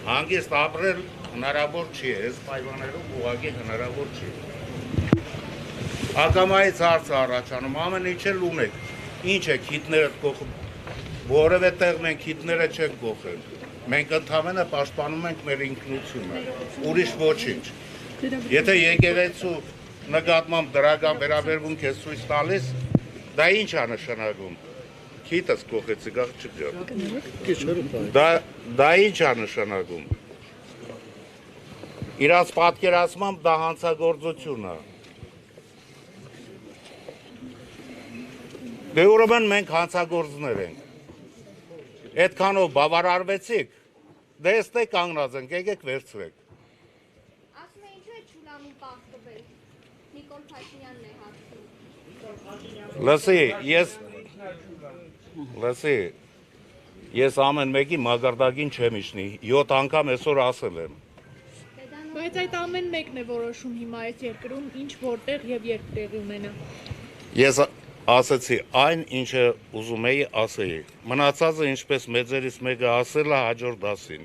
Հանգիստ ապրել հնարավոր չի, այս պայմաններում ուղղակի հնարավոր չի։ Ակամայից հարց առաջանում, ամեն ինչ էլ ունեք, ինչ է քիթները կողմ, որևէ տեղ մենք քիթները չենք կողել, մենք ընդհանրապես պաշտպանում ենք մեր ինքնությունը, ուրիշ ոչինչ։ Եթե եկեղեցու նկատմամբ դրական վերաբերմունք է ցույց տալիս, դա ինչ է նշանակում։ Քիթս կողեցի աղջիկ։ Դա ինչ է նշանակում։ Իրաց պատկերացմամբ դա հանցագործություն է։ Դե ուրեմն մենք հանցագործներ ենք։ Այդքանով բավարարվեցիք, դե էստե կանգնած ենք, եկեք վերցրեք։ Ասում է ինչու է Չուլամին պարտվել։ Նիկոլ Փաշինյանն է հարցնում։ Լսի, ես ամեն մեկի մագարտակին չեմ իջնի, 7 անգամ այսօր ասել եմ։ Բայց այդ ամեն մեկն է որոշում հիմա այս երկրում ինչ որտեղ եւ երբ տեղի ունենա։ Ես ասացի այն, ինչը ուզում էի ասեի։ Մնացածը ինչպես մեծերից մեկը ասել է հաջորդ դասին։